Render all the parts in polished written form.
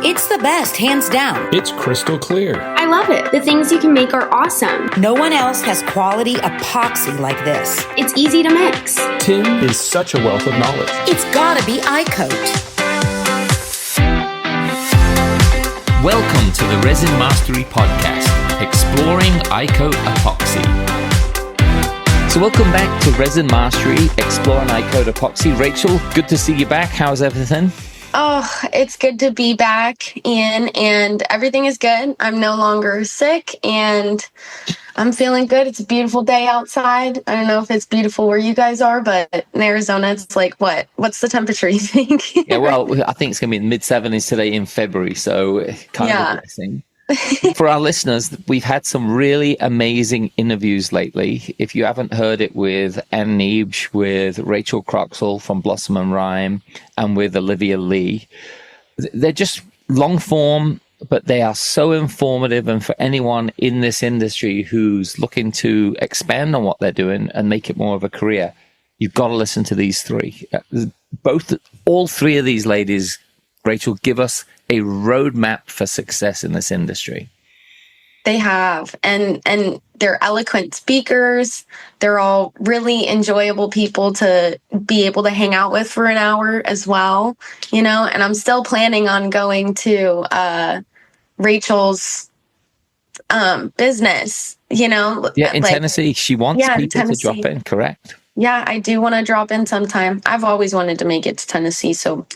It's the best, hands down. It's crystal clear. I love it. The things you can make are awesome. No one else has quality epoxy like this. It's easy to mix. Tim is such a wealth of knowledge. It's gotta be iCoat. Welcome to the Resin Mastery podcast, exploring iCoat epoxy. So welcome back to Resin Mastery, exploring iCoat epoxy. Rachel, good to see you back. How's everything? Oh, it's good to be back, Ian, and everything is good. I'm no longer sick, and I'm feeling good. It's a beautiful day outside. I don't know if it's beautiful where you guys are, but in Arizona, it's like, what? What's the temperature, you think? Yeah, well, I think it's going to be in the mid-70s today in February, so kind of a blessing. For our listeners, we've had some really amazing interviews lately. If you haven't heard it with Anne Neebsch, with Rachel Croxall from Blossom and Rhyme, and with Olivia Lee, they're just long form, but they are so informative. And for anyone in this industry who's looking to expand on what they're doing and make it more of a career, you've got to listen to these three. All three of these ladies, Rachel, give us a roadmap for success in this industry. They have, and they're eloquent speakers. They're all really enjoyable people to be able to hang out with for an hour as well, you know, and I'm still planning on going to Rachel's business, you know. Yeah, in Tennessee. She wants people to drop in, correct? Yeah, I do want to drop in sometime. I've always wanted to make it to Tennessee, so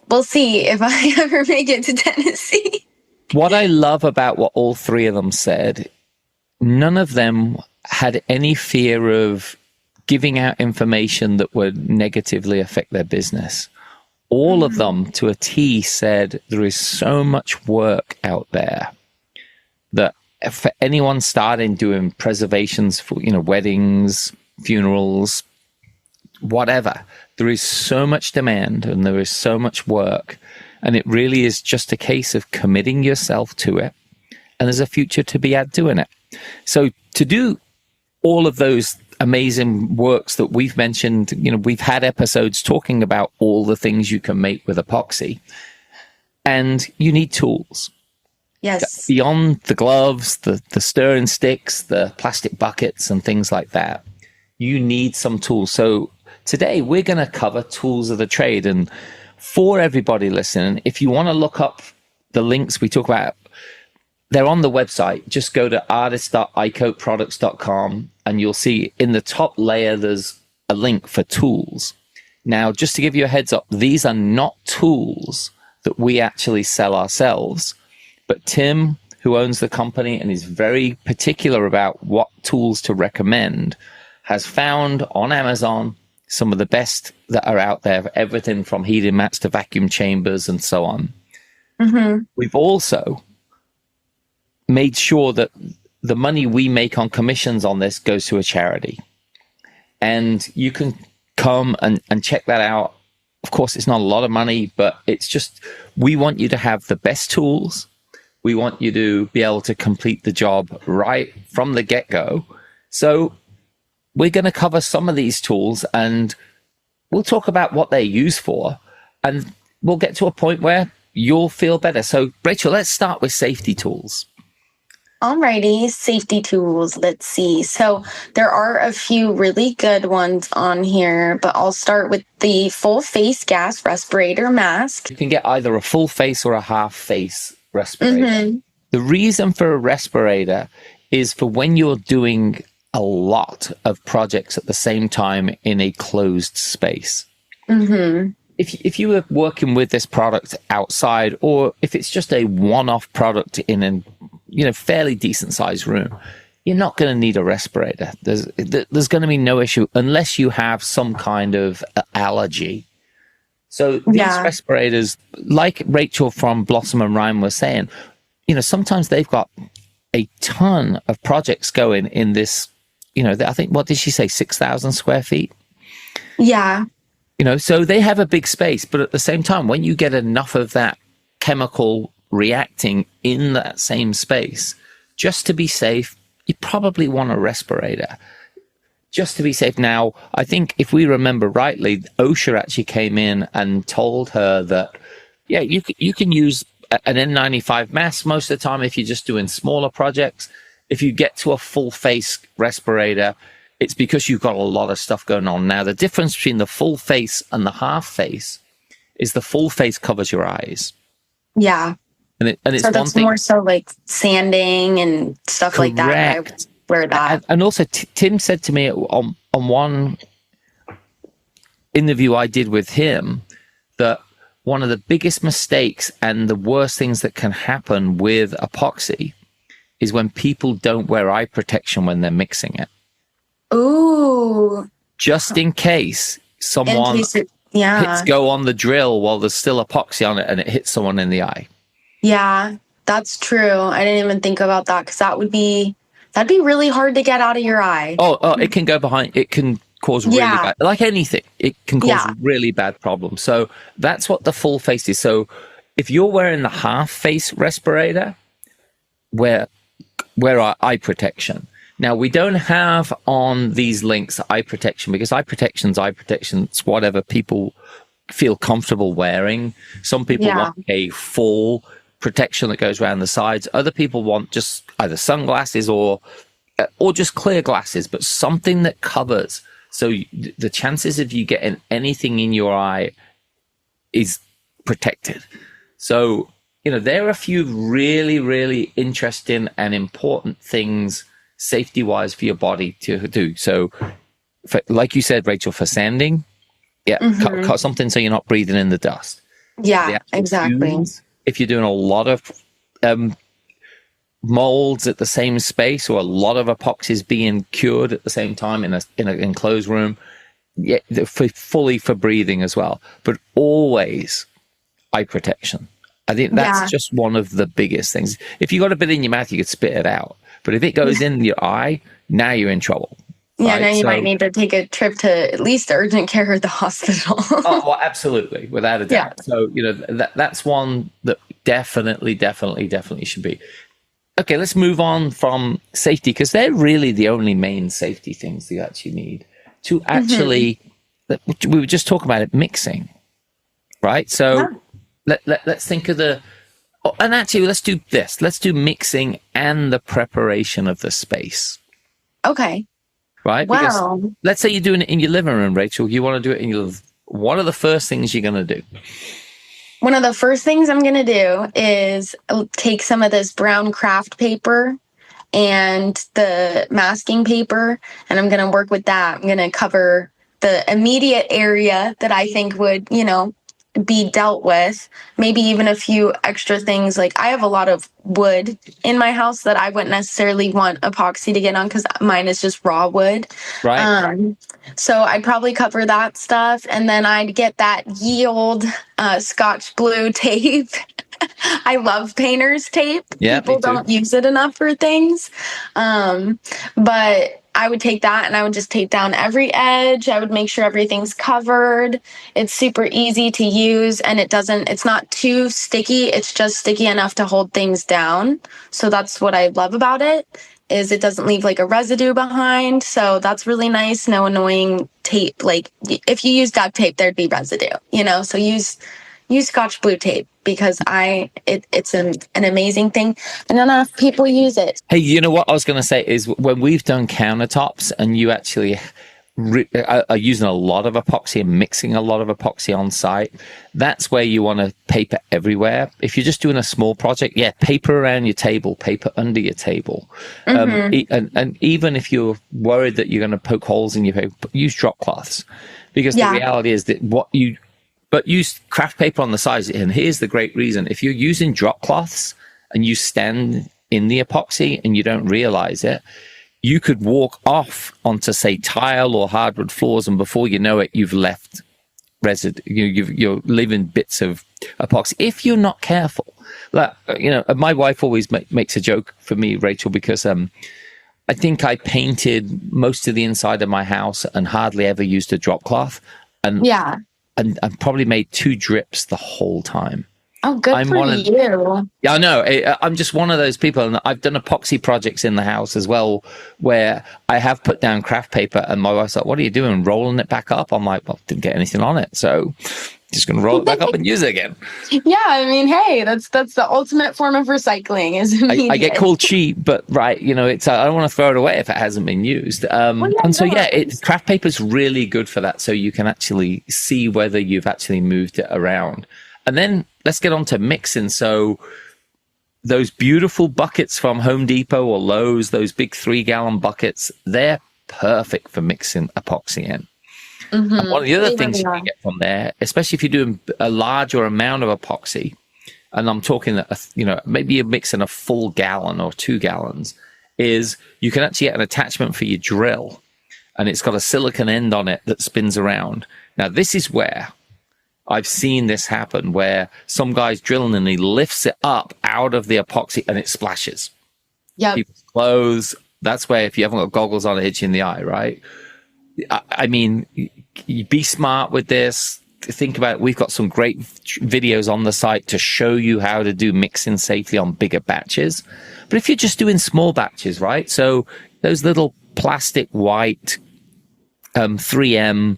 we'll see if I ever make it to Tennessee. What I love about what all three of them said, none of them had any fear of giving out information that would negatively affect their business. All of them, to a T, said there is so much work out there that for anyone starting doing preservations for, weddings, funerals, whatever, there is so much demand and there is so much work, and it really is just a case of committing yourself to it, and there's a future to be had doing it. So to do all of those amazing works that we've mentioned, we've had episodes talking about all the things you can make with epoxy, and you need tools. Yes. Beyond the gloves, the stirring sticks, the plastic buckets and things like that, you need some tools. So today we're going to cover tools of the trade. And for everybody listening, if you want to look up the links we talk about, they're on the website. Just go to artist.icoatproducts.com and you'll see in the top layer, there's a link for tools. Now, just to give you a heads up, these are not tools that we actually sell ourselves, but Tim, who owns the company and is very particular about what tools to recommend, has found on Amazon some of the best that are out there, everything from heating mats to vacuum chambers and so on. Mm-hmm. We've also made sure that the money we make on commissions on this goes to a charity. And you can come and check that out. Of course, it's not a lot of money, but it's just, we want you to have the best tools. We want you to be able to complete the job right from the get-go. So we're going to cover some of these tools and we'll talk about what they're used for, and we'll get to a point where you'll feel better. So, Rachel, let's start with safety tools. Alrighty, safety tools. Let's see. So there are a few really good ones on here, but I'll start with the full face gas respirator mask. You can get either a full face or a half face respirator. Mm-hmm. The reason for a respirator is for when you're doing a lot of projects at the same time in a closed space. Mm-hmm. If you were working with this product outside, or if it's just a one-off product in a fairly decent sized room, you're not going to need a respirator. There's going to be no issue unless you have some kind of allergy. So these respirators, like Rachel from Blossom and Rhyme was saying, sometimes they've got a ton of projects going in this. I think, what did she say, 6,000 square feet? Yeah. So they have a big space, but at the same time, when you get enough of that chemical reacting in that same space, just to be safe, you probably want a respirator. Just to be safe. Now, I think if we remember rightly, OSHA actually came in and told her that, yeah, you can use an N95 mask most of the time, if you're just doing smaller projects. If you get to a full face respirator, it's because you've got a lot of stuff going on. Now, the difference between the full face and the half face is the full face covers your eyes. Yeah. And it's so one that's thing, more so like sanding and stuff like that. I would wear that. And also, Tim said to me on one interview I did with him that one of the biggest mistakes and the worst things that can happen with epoxy is when people don't wear eye protection when they're mixing it. Ooh. Just in case someone hits go on the drill while there's still epoxy on it and it hits someone in the eye. Yeah, that's true. I didn't even think about that because that'd be really hard to get out of your eye. Oh, it can go behind. It can cause really bad, like anything. It can cause really bad problems. So that's what the full face is. So if you're wearing the half face respirator, wear our eye protection. Now, we don't have on these links eye protection because eye protection's whatever people feel comfortable wearing. Some people want a full protection that goes around the sides. Other people want just either sunglasses or just clear glasses, but something that covers. So the chances of you getting anything in your eye is protected. So, there are a few really, really interesting and important things safety-wise for your body to do. So, like you said, Rachel, for sanding, cut something so you're not breathing in the dust. Yeah, exactly. Fumes, if you're doing a lot of molds at the same space or a lot of epoxies being cured at the same time in an enclosed room, fully for breathing as well. But always eye protection. I think that's just one of the biggest things. If you got a bit in your mouth, you could spit it out. But if it goes in your eye, now you're in trouble. Yeah, right? now you might need to take a trip to at least urgent care or the hospital. Oh, well, absolutely, without a doubt. Yeah. So, that's one that definitely should be. Okay, let's move on from safety, because they're really the only main safety things you actually need to actually, we were just talking about it, mixing, right? So let's think of and actually let's do this. Let's do mixing and the preparation of the space. Okay. Right? Wow. Because let's say you're doing it in your living room, Rachel. You want to do it in your what are the first things you're going to do? One of the first things I'm going to do is take some of this brown craft paper and the masking paper, and I'm going to work with that. I'm going to cover the immediate area that I think would, be dealt with. Maybe even a few extra things. Like I have a lot of wood in my house that I wouldn't necessarily want epoxy to get on because mine is just raw wood. Right. So I'd probably cover that stuff, and then I'd get that ye old Scotch blue tape. I love painter's tape. Yeah, people don't use it enough for things. But I would take that and I would just tape down every edge. I would make sure everything's covered. It's super easy to use, and it's not too sticky. It's just sticky enough to hold things down. So that's what I love about it, is it doesn't leave like a residue behind. So that's really nice. No annoying tape. Like if you use duct tape, there'd be residue, so use Scotch blue tape, because it's an amazing thing. And not enough people use it. Hey, you know what I was going to say is when we've done countertops and you actually are using a lot of epoxy and mixing a lot of epoxy on site, that's where you want to paper everywhere. If you're just doing a small project, paper around your table, paper under your table. And even if you're worried that you're going to poke holes in your paper, use drop cloths, because the reality is that but use craft paper on the sides. And here's the great reason. If you're using drop cloths and you stand in the epoxy and you don't realize it, you could walk off onto, say, tile or hardwood floors, and before you know it, you've left residue. You're leaving bits of epoxy if you're not careful. Like, my wife always makes a joke for me, Rachel, because I think I painted most of the inside of my house and hardly ever used a drop cloth. And and probably made 2 drips the whole time. Oh, good for you. Yeah, I know. I'm just one of those people. And I've done epoxy projects in the house as well, where I have put down craft paper and my wife's like, what are you doing? Rolling it back up? I'm like, well, didn't get anything on it. So, Just going to roll it back up and use it again. Yeah, I mean, hey, that's the ultimate form of recycling is immediate. I get called cheap, but right, it's I don't want to throw it away if it hasn't been used. And so craft paper is really good for that. So you can actually see whether you've actually moved it around. And then let's get on to mixing. So those beautiful buckets from Home Depot or Lowe's, those big 3-gallon buckets, they're perfect for mixing epoxy in. Mm-hmm. And one of the other things you can get from there, especially if you're doing a larger amount of epoxy, and I'm talking, maybe you're mixing a full gallon or 2 gallons, is you can actually get an attachment for your drill, and it's got a silicone end on it that spins around. Now, this is where I've seen this happen, where some guy's drilling and he lifts it up out of the epoxy and it splashes. Yeah. People's clothes. That's where, if you haven't got goggles on, itching the eye, right? I mean, you be smart with this. Think about it. We've got some great videos on the site to show you how to do mixing safely on bigger batches. But if you're just doing small batches, right? So those little plastic white 3M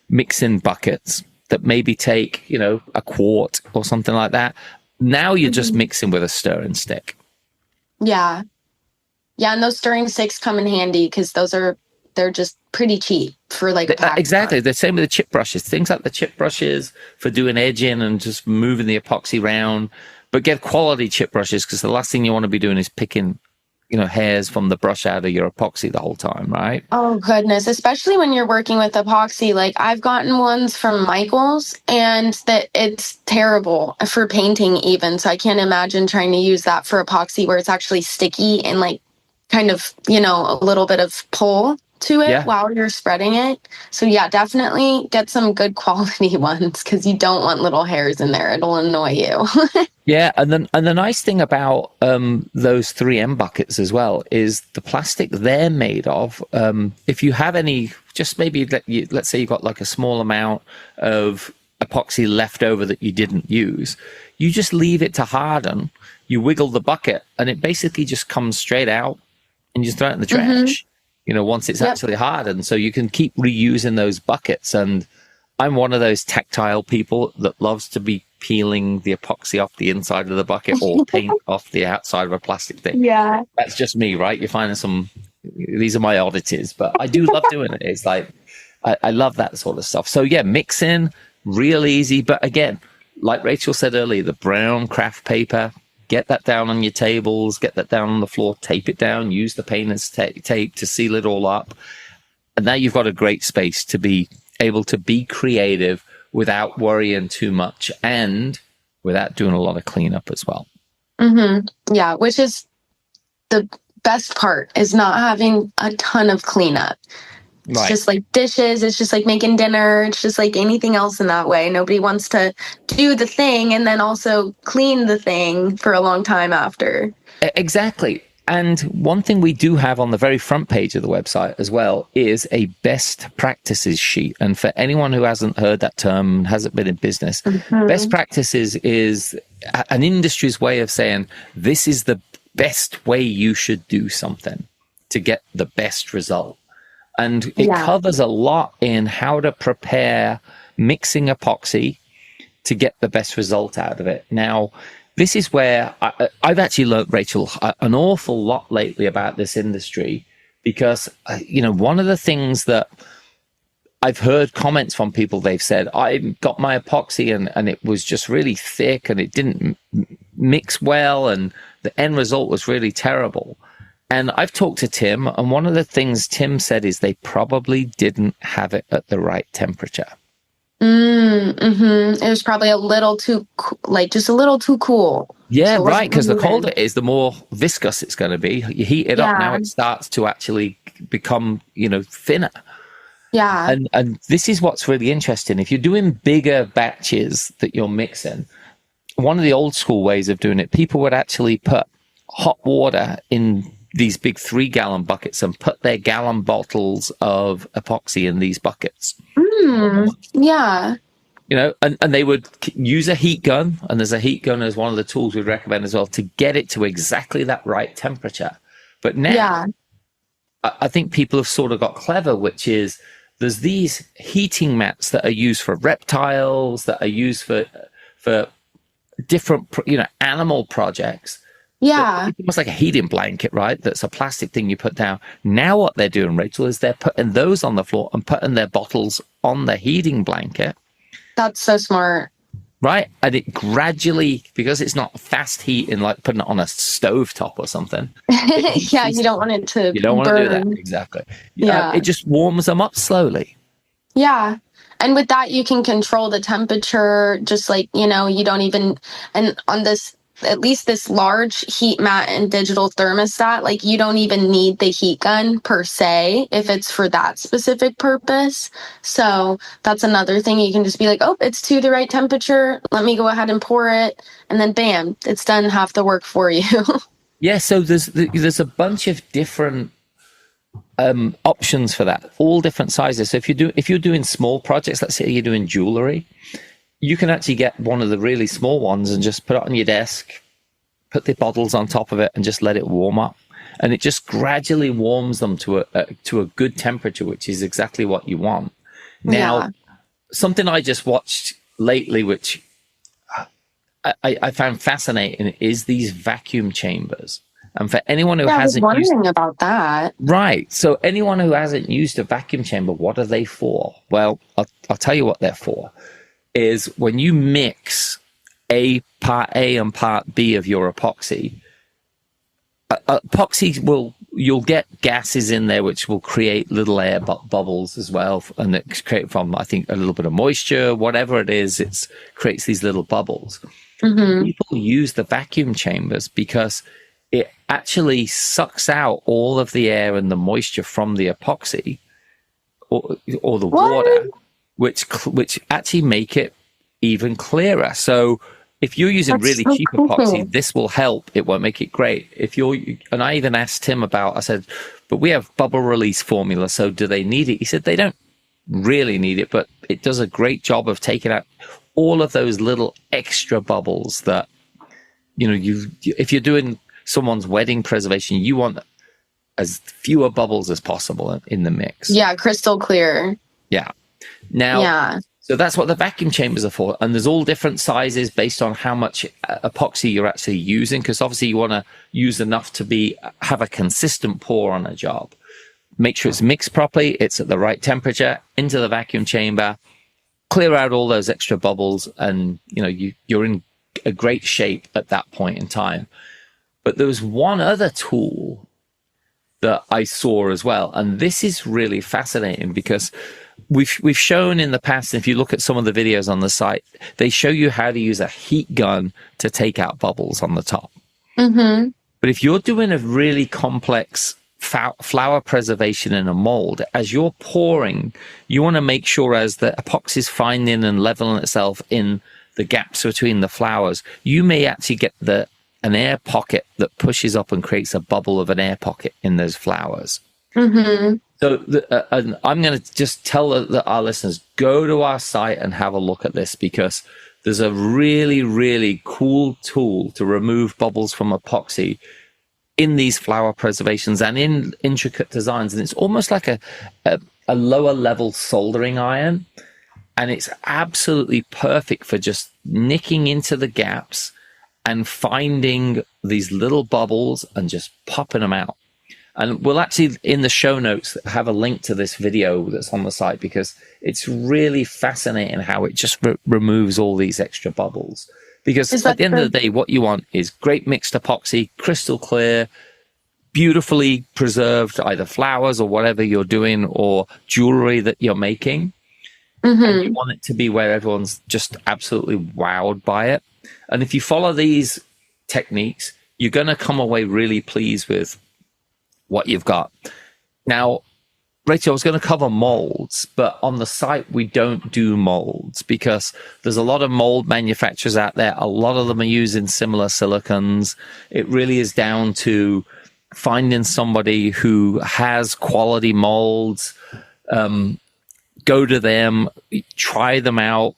mixing buckets that maybe take, a quart or something like that. Now you're just mixing with a stirring stick. Yeah. Yeah, and those stirring sticks come in handy because they're just pretty cheap for like a pack. Exactly. The same with the chip brushes. Things like the chip brushes for doing edging and just moving the epoxy around. But get quality chip brushes, because the last thing you want to be doing is picking, hairs from the brush out of your epoxy the whole time, right? Oh, goodness. Especially when you're working with epoxy. Like, I've gotten ones from Michaels, and that it's terrible for painting even. So I can't imagine trying to use that for epoxy where it's actually sticky and like kind of, a little bit of pull to it while you're spreading it. So yeah, definitely get some good quality ones, because you don't want little hairs in there. It'll annoy you. Yeah, and the nice thing about those 3M buckets as well is the plastic they're made of. If you have any, just maybe let's say you've got like a small amount of epoxy left over that you didn't use, you just leave it to harden. You wiggle the bucket, and it basically just comes straight out, and you just throw it in the trash. Once it's actually hardened. So you can keep reusing those buckets. And I'm one of those tactile people that loves to be peeling the epoxy off the inside of the bucket or paint off the outside of a plastic thing. Yeah. That's just me, right? You're finding these are my oddities, but I do love doing it. It's like, I love that sort of stuff. So yeah, mixing, real easy. But again, like Rachel said earlier, the brown craft paper, get that down on your tables, get that down on the floor, tape it down, use the painter's tape to seal it all up. And now you've got a great space to be able to be creative without worrying too much and without doing a lot of cleanup as well. Mm-hmm. Yeah, which is the best part, is not having a ton of cleanup. It's just like dishes. It's just like making dinner. It's just like anything else in that way. Nobody wants to do the thing and then also clean the thing for a long time after. Exactly. And one thing we do have on the very front page of the website as well is a best practices sheet. And for anyone who hasn't heard that term, hasn't been in business, best practices is an industry's way of saying this is the best way you should do something to get the best result. And it covers a lot in how to prepare mixing epoxy to get the best result out of it. Now, this is where I've actually learned, Rachel, an awful lot lately about this industry, because, one of the things that I've heard comments from people, they've said, I got my epoxy and it was just really thick and it didn't mix well and the end result was really terrible. And I've talked to Tim, and one of the things Tim said is they probably didn't have it at the right temperature. It was probably a little too, just a little too cool. Yeah, so right, because the colder it is, the more viscous it's going to be. You heat it up, now it starts to actually become, thinner. Yeah. And this is what's really interesting. If you're doing bigger batches that you're mixing, one of the old school ways of doing it, people would actually put hot water in these big 3-gallon buckets and put their gallon bottles of epoxy in these buckets. Yeah. And they would use a heat gun, and there's a heat gun as one of the tools we'd recommend as well to get it to exactly that right temperature. But now, I think people have sort of got clever, which is there's these heating mats that are used for reptiles, that are used for different, animal projects. Yeah. It's almost like a heating blanket, right? That's a plastic thing you put down. Now what they're doing, Rachel, is they're putting those on the floor and putting their bottles on the heating blanket. That's so smart. Right? And it gradually, because it's not fast heating, like putting it on a stovetop or something. Yeah, you don't want it to You don't want burn. to do that. Exactly. Yeah. It just warms them up slowly. Yeah. And with that, you can control the temperature, just like, you don't even, and on this, at least this large heat mat and digital thermostat, like you don't even need the heat gun per se if it's for that specific purpose. So that's another thing. You can just be like, oh, it's to the right temperature. Let me go ahead and pour it. And then bam, it's done half the work for you. Yeah. So there's a bunch of different options for that, all different sizes. So if you're doing small projects, let's say you're doing jewelry, you can actually get one of the really small ones and just put it on your desk, put the bottles on top of it, and just let it warm up. And it just gradually warms them to a good temperature, which is exactly what you want. Now, something I just watched lately, which I found fascinating, is these vacuum chambers. And for anyone who hasn't I was wondering about that. Right. So anyone who hasn't used a vacuum chamber, what are they for? Well, I'll tell you what they're for. Is when you mix part A and part B of your epoxy, you'll get gases in there which will create little air bubbles as well, and it's created from, I think, a little bit of moisture, whatever it is, it creates these little bubbles. Mm-hmm. People use the vacuum chambers because it actually sucks out all of the air and the moisture from the epoxy or the water, which actually make it even clearer. So if you're using really cheap epoxy, this will help. It won't make it great. And I even asked him I said, but we have bubble release formula, so do they need it? He said they don't really need it, but it does a great job of taking out all of those little extra bubbles that, if you're doing someone's wedding preservation, you want as fewer bubbles as possible in the mix. Yeah, crystal clear. Yeah. Now, so that's what the vacuum chambers are for. And there's all different sizes based on how much epoxy you're actually using, because obviously you want to use enough to have a consistent pour on a job. Make sure it's mixed properly, it's at the right temperature, into the vacuum chamber, clear out all those extra bubbles, and you're in a great shape at that point in time. But there was one other tool that I saw as well, and this is really fascinating because we've shown in the past, if you look at some of the videos on the site, they show you how to use a heat gun to take out bubbles on the top. Mm-hmm. But if you're doing a really complex flower preservation in a mold, as you're pouring, you want to make sure as the epoxy is finding and leveling itself in the gaps between the flowers, you may actually get an air pocket that pushes up and creates a bubble of an air pocket in those flowers. Mm-hmm. So I'm going to just tell our listeners, go to our site and have a look at this, because there's a really, really cool tool to remove bubbles from epoxy in these flower preservations and in intricate designs. And it's almost like a lower level soldering iron. And it's absolutely perfect for just nicking into the gaps and finding these little bubbles and just popping them out. And we'll actually, in the show notes, have a link to this video that's on the site, because it's really fascinating how it just removes all these extra bubbles. Because at the end of the day, what you want is great mixed epoxy, crystal clear, beautifully preserved, either flowers or whatever you're doing, or jewelry that you're making. Mm-hmm. And you want it to be where everyone's just absolutely wowed by it. And if you follow these techniques, you're going to come away really pleased with what you've got. Now, Rachel, I was going to cover molds, but on the site, we don't do molds because there's a lot of mold manufacturers out there. A lot of them are using similar silicons. It really is down to finding somebody who has quality molds, go to them, try them out,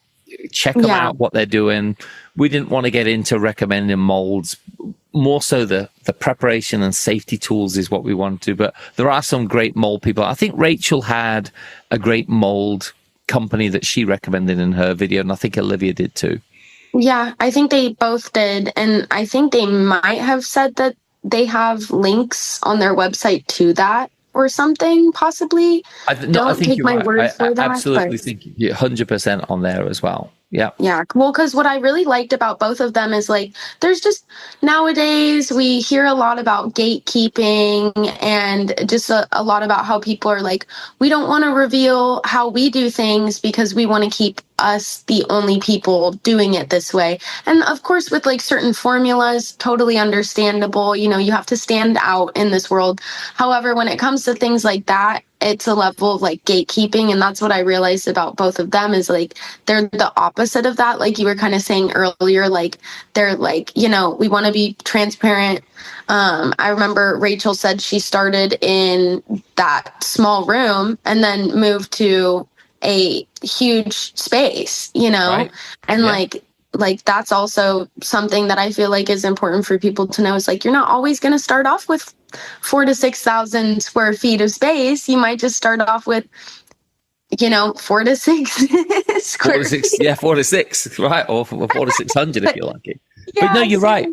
check them out, what they're doing. We didn't want to get into recommending molds. more so the preparation and safety tools is what we want to do. But there are some great mold people. I think Rachel had a great mold company that she recommended in her video, and I think Olivia did too. Yeah, I think they both did. And I think they might have said that they have links on their website to that or something, possibly. I think take my right. word for that. Absolutely think you're 100% on there as well. Yeah. Yeah. Well, because what I really liked about both of them is like, there's just nowadays we hear a lot about gatekeeping and just a lot about how people are like, we don't want to reveal how we do things because we want to keep us the only people doing it this way. And of course, with like certain formulas, totally understandable. You know, you have to stand out in this world. However, when it comes to things like that, it's a level of like gatekeeping. And that's what I realized about both of them is like, they're the opposite of that. Like you were kind of saying earlier, like they're like, you know, we want to be transparent. I remember Rachel said she started in that small room and then moved to a huge space, you know, right. And yeah. like that's also something that I feel like is important for people to know is like, you're not always going to start off with 4,000 to 6,000 square feet of space. You might just start off with, you know, 4 to 6 square 4 to 6, feet. yeah, 4 to 6, right? Or 4 to 600 if you're lucky. Yeah, but no, you're right.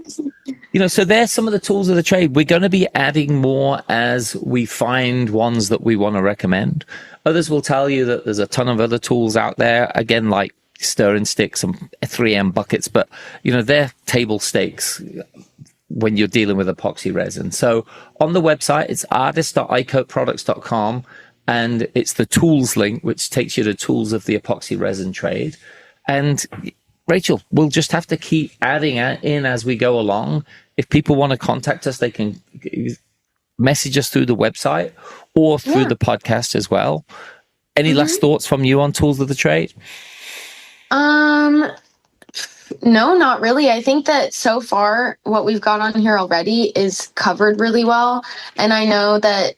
You know, so there's some of the tools of the trade. We're going to be adding more as we find ones that we want to recommend. Others will tell you that there's a ton of other tools out there, again, like stirring sticks and 3M buckets, but, you know, they're table stakes when you're dealing with epoxy resin. So on the website, it's artist.icoatproducts.com, and it's the tools link, which takes you to tools of the epoxy resin trade. And Rachel, we'll just have to keep adding in as we go along. If people want to contact us, they can message us through the website or through the podcast as well. Any last thoughts from you on tools of the trade? No, not really. I think that so far what we've got on here already is covered really well. And I know that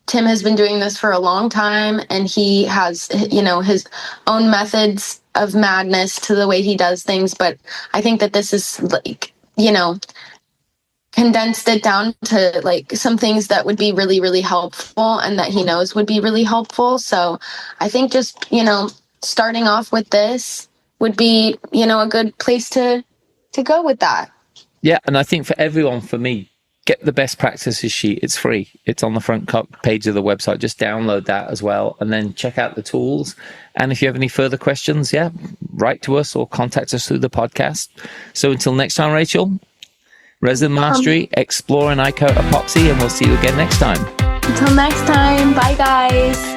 Tim has been doing this for a long time and he has, you know, his own methods of madness to the way he does things. But I think that this is like, you know, condensed it down to like some things that would be really, really helpful and that he knows would be really helpful. So I think just, you know, starting off with this would be, you know, a good place to go with that. Yeah. And I think for everyone, for me, get the best practices sheet. It's free. It's on the front page of the website. Just download that as well. And then check out the tools. And if you have any further questions, write to us or contact us through the podcast. So until next time, Rachel, Resin Mastery, explore and iCoat epoxy, and we'll see you again next time. Until next time. Bye, guys.